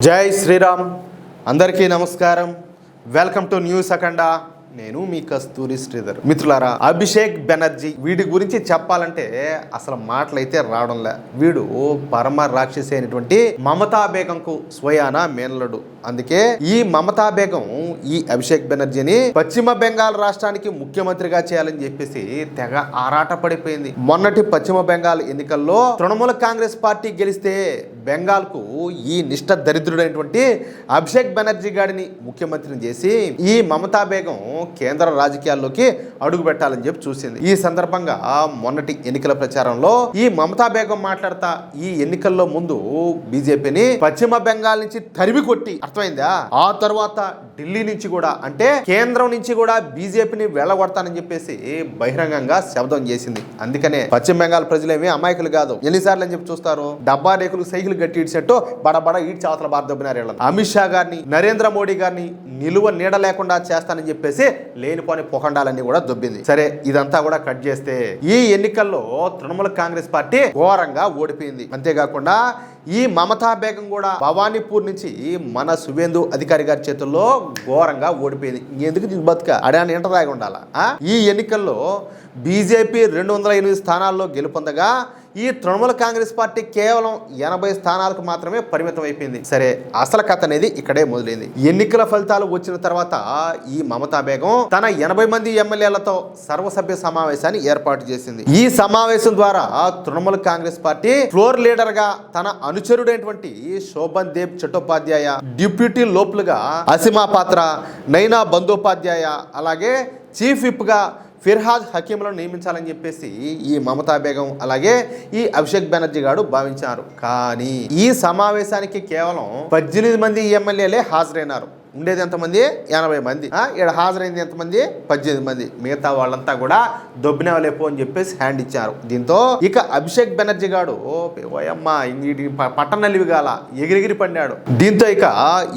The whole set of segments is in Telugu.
జై శ్రీరామ్. అందరికీ నమస్కారం. వెల్కమ్ టు న్యూస్ అఖండ. నేను మీ కస్తూరి శ్రీధర్. మిత్రులారా, అభిషేక్ బెనర్జీ వీడి గురించి చెప్పాలంటే అసలు మాటలైతే రావడంలే. వీడు పరమ రాక్షసి అయినటువంటి మమతా బేగంకు స్వయానా మేనలుడు. అందుకే ఈ మమతా బేగం ఈ అభిషేక్ బెనర్జీని పశ్చిమ బెంగాల్ రాష్ట్రానికి ముఖ్యమంత్రిగా చేయాలని చెప్పేసి తెగ ఆరాట పడిపోయింది. మొన్నటి పశ్చిమ బెంగాల్ ఎన్నికల్లో తృణమూల కాంగ్రెస్ పార్టీ గెలిస్తే బెంగాల్ కు ఈ నిష్ఠ దరిద్రుడైనటువంటి అభిషేక్ బెనర్జీ గారిని ముఖ్యమంత్రిని చేసి ఈ మమతా బేగం కేంద్ర రాజకీయాల్లోకి అడుగు పెట్టాలని చెప్పి చూసింది. ఈ సందర్భంగా మొన్నటి ఎన్నికల ప్రచారంలో ఈ మమతా బేగం మాట్లాడతా ఈ ఎన్నికల్లో ముందు బీజేపీని పశ్చిమ బెంగాల్ నుంచి తరిమి కొట్టి, అర్థమైందా, ఆ తర్వాత ఢిల్లీ నుంచి కూడా అంటే కేంద్రం నుంచి కూడా బీజేపీని వెళ్ళగొడతానని చెప్పేసి బహిరంగంగా శబ్దం చేసింది. అందుకనే పశ్చిమ బెంగాల్ ప్రజలేమీ అమాయకులు కాదు. ఎన్నిసార్లు అని చెప్పి చూస్తారు, డబ్బా రేకులు సైకిల్ గట్టి ఇడ్చెట్టు బడబడ ఈడ్చి అవతల బారదొబ్బినారు. అమిత్ షా గారిని, నరేంద్ర మోడీ గారిని నిలువ నీడ లేకుండా చేస్తానని చెప్పేసి లేనిపోని పొకండాలన్నీ కూడా దొబ్బింది. సరే, ఇదంతా కూడా కట్ చేస్తే ఈ ఎన్నికల్లో తృణమూల కాంగ్రెస్ పార్టీ ఘోరంగా ఓడిపోయింది. అంతేకాకుండా ఈ మమతా బేగం కూడా భవానీపూర్ నుంచి మన సువేందు అధికారి గారి చేతుల్లో ఘోరంగా ఓడిపోయింది. ఎందుకు బతుక అడాని ఎంట రాగి ఉండాలా? ఈ ఎన్నికల్లో బీజేపీ 208 స్థానాల్లో గెలుపొందగా ఈ తృణమూల కాంగ్రెస్ పార్టీ కేవలం 80 స్థానాలకు మాత్రమే పరిమితం అయిపోయింది. సరే, అసలు కథ అనేది ఇక్కడే మొదలైంది. ఎన్నికల ఫలితాలు వచ్చిన తర్వాత ఈ మమతా బేగం తన 80 మంది ఎమ్మెల్యేలతో సర్వసభ్య సమావేశాన్ని ఏర్పాటు చేసింది. ఈ సమావేశం ద్వారా Trinamool Congress party floor leader గా తన అనుచరుడైనటువంటి శోభన్ దేబ్ చట్టోపాధ్యాయ, డిప్యూటీ లోపులుగా అసిమా పాత్ర, నైనా బందోపాధ్యాయ, అలాగే చీఫ్ విప్ గా ఫిర్హాద్ హకీంలను నియమించాలని చెప్పేసి ఈ మమతా బేగం అలాగే ఈ అభిషేక్ బెనర్జీ గారు భావించారు. కానీ ఈ సమావేశానికి కేవలం 18 మంది ఎమ్మెల్యేలే హాజరైనారు. ఉండేది ఎంతమంది? 80 మంది. ఇక్కడ హాజరైంది ఎంతమంది? 18 మంది. మిగతా వాళ్ళంతా కూడా దొబ్బినవలేపో అని చెప్పేసి హ్యాండ్ ఇచ్చారు. దీంతో ఇక అభిషేక్ బెనర్జీ గారు పట్టణలివి గాల ఎగిరిగిరి పడినాడు. దీంతో ఇక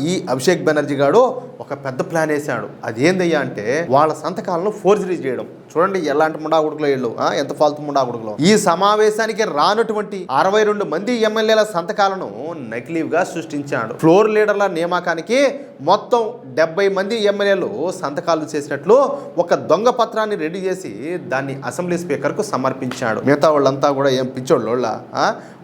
ఈ అభిషేక్ బెనర్జీ గారు ఒక పెద్ద ప్లాన్ వేసాడు. అదేందయ్యా అంటే వాళ్ళ సంతకాలను ఫోర్జరీ చేయడం. చూడండి ఎలాంటి ముండాగుడుకులో వీళ్ళు, ఎంత ఫాల్తు ముండాగుడుకులో. ఈ సమావేశానికి రానటువంటి 62 మంది ఎమ్మెల్యేల సంతకాలను నకిలీగా సృష్టించాడు. ఫ్లోర్ లీడర్ల నియామకానికి మొత్తం 70 మంది ఎమ్మెల్యేలు సంతకాలు చేసినట్లు ఒక దొంగ పత్రాన్ని రెడీ చేసి దాన్ని అసెంబ్లీ స్పీకర్కు సమర్పించాడు. మిగతా వాళ్ళంతా కూడా ఏం పిచ్చోళ్ళు,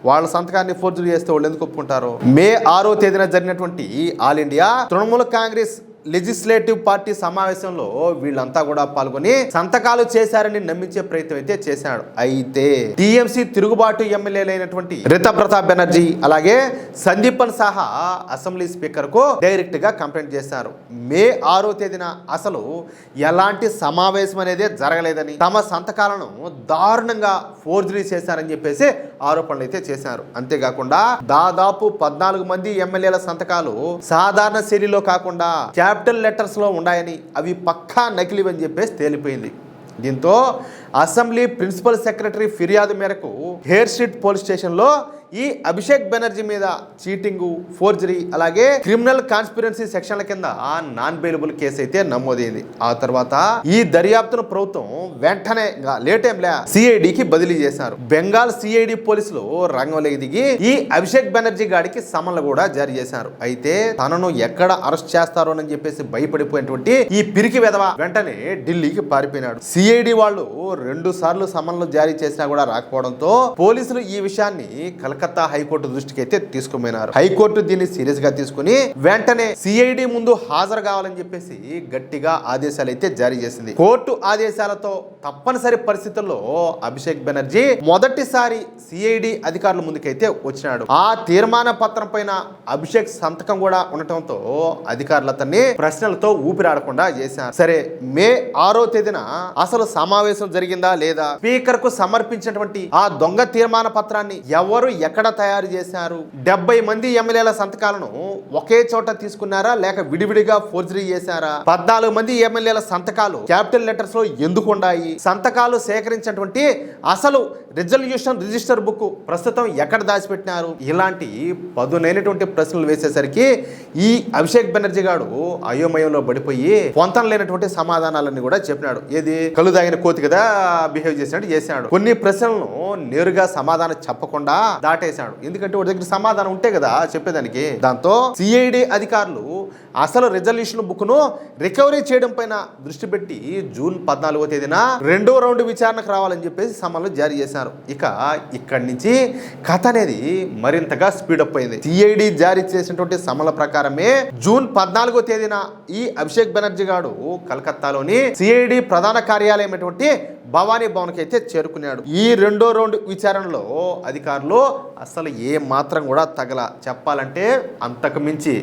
వాళ్ళ సంతకాన్ని ఫోర్జరీ చేస్తే వాళ్ళు ఎందుకు ఒప్పుకుంటారు? మే 6వ తేదీన జరిగినటువంటి all India Trinamool Congress legislative party సమావేశంలో వీళ్ళంతా కూడా పాల్గొని సంతకాలు చేశారని నమ్మించే ప్రయత్నం అయితే చేశాడు. అయితే టీఎంసీ తిరుగుబాటు ఎమ్మెల్యేలైనటువంటి రితా ప్రతాప్ బెనర్జీ అలాగే సందీపన్ సాహా అసెంబ్లీ స్పీకర్ కు డైరెక్ట్ గా కంప్లైంట్ చేశారు. మే 6వ తేదీన అసలు ఎలాంటి సమావేశం అనేది జరగలేదని, తమ సంతకాలను దారుణంగా ఫోర్జరీ చేశారని చెప్పేసి ఆరోపణలు అయితే చేశారు. అంతేకాకుండా దాదాపు 14 మంది ఎమ్మెల్యేల సంతకాలు సాధారణ శైలిలో కాకుండా క్యాపిటల్ లెటర్స్ లో ఉన్నాయని, అవి పక్కా నకిలీవి అని చెప్పేసి తేలిపోయింది. దీంతో అసెంబ్లీ ప్రిన్సిపల్ సెక్రటరీ ఫిర్యాదు మేరకు హెయిర్ స్ట్రీట్ పోలీస్ స్టేషన్లో ఈ అభిషేక్ బెనర్జీ మీద చీటింగ్, ఫోర్జరీ అలాగే క్రిమినల్ కాన్స్పిరెన్సీ సెక్షన్ల కింద నాన్ బెయిలబుల్ కేసు అయితే నమోదైంది. ఆ తర్వాత ఈ దర్యాప్తును ప్రభుత్వం వెంటనే లేట్ ఏం లే సిఐడికి బదిలీ చేశారు. బెంగాల్ సిఐడి పోలీసులు రంగంలోకి దిగి ఈ అభిషేక్ బెనర్జీ గాడికి సమన్లు కూడా జారీ చేశారు. అయితే తనను ఎక్కడ అరెస్ట్ చేస్తారో అని చెప్పేసి భయపడిపోయినటువంటి ఈ పిరికి వెధవ వెంటనే ఢిల్లీకి పారిపోయినాడు. సిఐడి వాళ్ళు 2 సార్లు సమన్లు జారీ చేసినా కూడా రాకపోవడంతో పోలీసులు ఈ విషయాన్ని కలకత్తా హైకోర్టు దృష్టికి అయితే తీసుకుపోయినారు. హైకోర్టు దీన్ని సీరియస్ గా తీసుకుని వెంటనే సిఐడి ముందు హాజరు కావాలని చెప్పేసి గట్టిగా ఆదేశాలు అయితే జారీ చేసింది. కోర్టు ఆదేశాలతో తప్పనిసరి పరిస్థితుల్లో అభిషేక్ బెనర్జీ మొదటిసారి సిఐడి అధికారుల ముందుకైతే వచ్చినాడు. ఆ తీర్మాన పత్రం పైన అభిషేక్ సంతకం కూడా ఉండటంతో అధికారులు అతన్ని ప్రశ్నలతో ఊపిరాడకుండా చేశారు. సరే, మే 6వ తేదీన అసలు సమావేశం జరిగిందా లేదా, స్పీకర్ కు సమర్పించినటువంటి ఆ దొంగ తీర్మాన పత్రాన్ని ఎవరు ఎక్కడ తయారు చేశారు, 70 మంది ఎమ్మెల్యేల సంతకాలను ఒకే చోట తీసుకున్నారా లేక విడివిడిగా ఫోర్జరీ చేశారా, 14 మంది ఎమ్మెల్యేల సంతకాలు క్యాపిటల్ లెటర్స్ లో ఎందుకు ఉన్నాయి, సంతకాలు సేకరించినటువంటి అసలు రిజల్యూషన్ రిజిస్టర్ బుక్ ప్రస్తుతం ఎక్కడ దాచిపెట్టినారు, ఇలాంటి పదునైనటువంటి ప్రశ్నలు వేసేసరికి ఈ అభిషేక్ బెనర్జీ గారు అయోమయంలో పడిపోయి పొంతం లేనటువంటి సమాధానాలన్నీ కూడా చెప్పినాడు. ఏది కళ్ళు దాగిన కోతి కదా బిహేవ్ చేసినట్టు చేశాడు. కొన్ని ప్రశ్నలను నేరుగా సమాధానం చెప్పకుండా దాటేశాడు. ఎందుకంటే వాడి దగ్గర సమాధానం ఉంటే కదా చెప్పేదానికి. దాంతో సిఐడి అధికారులు అసలు రిజల్యూషన్ బుక్ ను రికవరీ చేయడం పైన దృష్టి పెట్టి జూన్ 14వ తేదీన 2వ రౌండ్ విచారణకు రావాలని చెప్పేసి సమన్లు జారీ చేశారు. ఇక్కడి నుంచి కథ అనేది మరింతగా స్పీడప్ అయింది. సిఐడి జారీ చేసినటువంటి సమన్ల ప్రకారమే జూన్ 14వ తేదీన ఈ అభిషేక్ బెనర్జీ గారు కలకత్తాలోని సిఐడి ప్రధాన కార్యాలయం భవానీ భవన్ కి అయితే చేరుకున్నాడు. ఈ 2వ రౌండ్ విచారణలో అధికారులు అసలు ఏ మాత్రం కూడా తగల. చెప్పాలంటే అంతకు మించి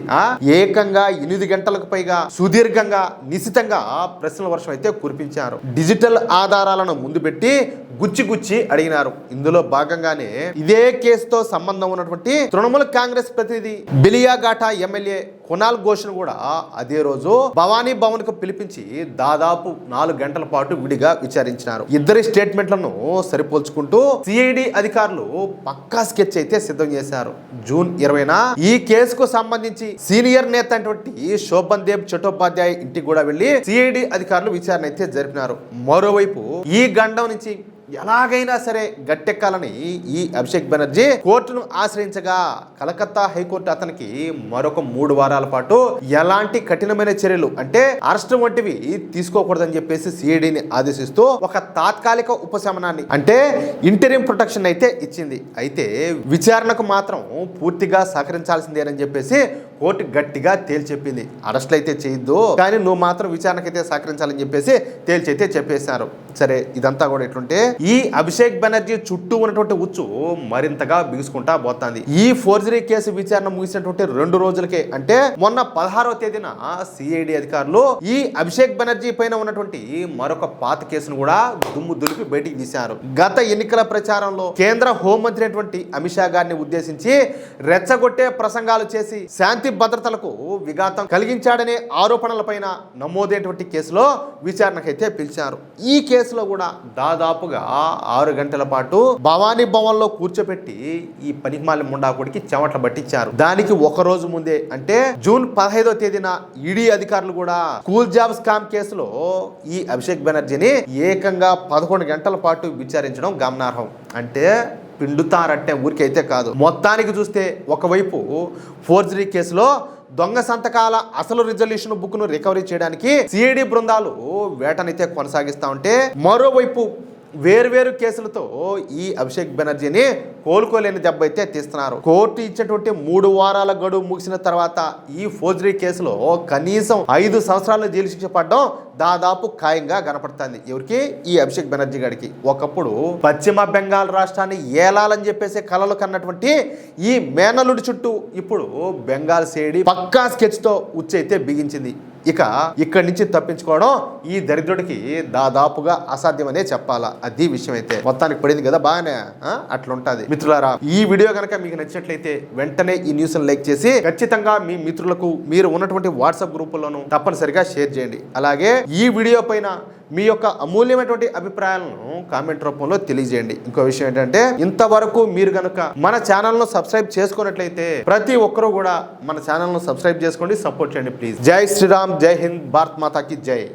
ఏకంగా 8 గంటలకు పైగా సుదీర్ఘంగా నిశితంగా ప్రశ్నల వర్షం అయితే కురిపించారు. డిజిటల్ ఆధారాలను ముందు పెట్టి గుచ్చి అడిగినారు. ఇందులో భాగంగానే ఇదే కేసుతో సంబంధం ఉన్నటువంటి తృణమూల్ కాంగ్రెస్ ప్రతినిధి బిలియాఘాటా ఎమ్మెల్యే కునాల్ ఘోష్ను కూడా అదే రోజు భవానీ భవన్ కు పిలిపించి దాదాపు 4 గంటల పాటు విడిగా విచారించినారు. ఇద్దరి స్టేట్మెంట్లను సరిపోల్చుకుంటూ సిఐడి అధికారులు పక్కా స్కెచ్ అయితే సిద్ధం చేశారు. జూన్ 20న ఈ కేసుకు సంబంధించి సీనియర్ నేత అయినటువంటి శోభన్ దేబ్ చట్టోపాధ్యాయ ఇంటికి కూడా వెళ్లి సిఐడి అధికారులు విచారణ అయితే జరిపినారు. మరోవైపు ఈ గండం నుంచి ఎలాగైనా సరే గట్టెక్కాలని ఈ అభిషేక్ బెనర్జీ కోర్టును ఆశ్రయించగా కలకత్తా హైకోర్టు అతనికి మరొక 3 వారాల పాటు ఎలాంటి కఠినమైన చర్యలు అంటే అరెస్ట్ వంటివి తీసుకోకూడదని చెప్పేసి సిఐడిని ఆదేశిస్తూ ఒక తాత్కాలిక ఉపశమనాన్ని అంటే ఇంటరిమ్ ప్రొటెక్షన్ అయితే ఇచ్చింది. అయితే విచారణకు మాత్రం పూర్తిగా సహకరించాల్సిందేనని చెప్పేసి కోర్టు గట్టిగా తేల్చెప్పింది. అరెస్టులు అయితే చేయొద్దు, కానీ నువ్వు మాత్రం విచారణకైతే సహకరించాలని చెప్పేసి తేల్చైతే చెప్పేశారు. సరే, ఇదంతా కూడా ఎట్లుంటే ఈ అభిషేక్ బెనర్జీ చుట్టూ ఉన్నటువంటి ఉచ్చు మరింతగా బిగుసుకుంటా పోతుంది. ఈ ఫోర్జరీ కేసు విచారణ ముగిసినటువంటి 2 రోజులకే అంటే మొన్న 16వ తేదీన సిఐడి అధికారులు ఈ అభిషేక్ బెనర్జీ పైన ఉన్నటువంటి మరొక పాత కేసును కూడా దుమ్ము దులిపి బయటికి తీశారు. గత ఎన్నికల ప్రచారంలో కేంద్ర హోంమంత్రి అయినటువంటి అమిత్ షా గారిని ఉద్దేశించి రెచ్చగొట్టే ప్రసంగాలు చేసి శాంతి భద్రతలకు విఘాతం కలిగించాడనే ఆరోపణలపైన నమోదైనటువంటి కేసులో విచారణకైతే పిలిచారు. ఈ కేసులో కూడా దాదాపుగా 6 గంటల పాటు భవానీ భవన్ లో కూర్చోపెట్టి ఈ పనికిమాలి ముండాకుడికి చెమటలు పట్టించారు. దానికి ఒక రోజు ముందే అంటే జూన్ 15వ తేదీన ఈడీ అధికారులు కూడా స్కూల్ జాబ్ స్కామ్ కేసులో ఈ అభిషేక్ బెనర్జీని ఏకంగా 11 గంటల పాటు విచారించడం గమనార్హం. అంటే పిండుతారంటే ఊరికైతే కాదు. మొత్తానికి చూస్తే ఒకవైపు ఫోర్జరీ కేసులో దొంగ సంతకాల అసలు రిజల్యూషన్ బుక్ ను రికవరీ చేయడానికి సిఐడి బృందాలు వేటనైతే కొనసాగిస్తా ఉంటే, మరోవైపు వేర్వేరు కేసులతో ఈ అభిషేక్ బెనర్జీని కోలుకోలేని దెబ్బ అయితే తీస్తున్నారు. కోర్టు ఇచ్చినటువంటి 3 వారాల గడువు ముగిసిన తర్వాత ఈ ఫోర్జరీ కేసులో కనీసం 5 సంవత్సరాల జైలు శిక్ష పడడం దాదాపు ఖాయంగా కనపడుతుంది. ఎవరికి? ఈ అభిషేక్ బెనర్జీ గారికి. ఒకప్పుడు పశ్చిమ బెంగాల్ రాష్ట్రాన్ని ఏలాలని చెప్పేసి కలలు కన్నటువంటి ఈ మేనలుడి చుట్టూ ఇప్పుడు బెంగాల్ సేడి పక్కా స్కెచ్ తో ఉచ్చైతే బిగించింది. ఇక్కడి నుంచి తప్పించుకోవడం ఈ దరిద్రుడికి దాదాపుగా అసాధ్యమనే చెప్పాలా. అది విషయం అయితే మొత్తానికి పడింది కదా, బాగానే అట్లుంటది. మిత్రులారా, ఈ వీడియో కనుక మీకు నచ్చినట్లయితే వెంటనే ఈ న్యూస్ లైక్ చేసి ఖచ్చితంగా మీ మిత్రులకు మీరు ఉన్నటువంటి వాట్సాప్ గ్రూపుల్లోనూ తప్పనిసరిగా షేర్ చేయండి. అలాగే ఈ వీడియో పైన మీ యొక్క అమూల్యమైనటువంటి అభిప్రాయాలను కామెంట్ రూపంలో తెలియజేయండి. ఇంకో విషయం ఏంటంటే, ఇంతవరకు మీరు గనుక మన ఛానల్ను సబ్స్క్రైబ్ చేసుకున్నట్లయితే ప్రతి ఒక్కరూ కూడా మన ఛానల్ను సబ్స్క్రైబ్ చేసుకోండి, సపోర్ట్ చేయండి ప్లీజ్. జై శ్రీరామ్, జై హింద్, భారత్ మాతాకి జై.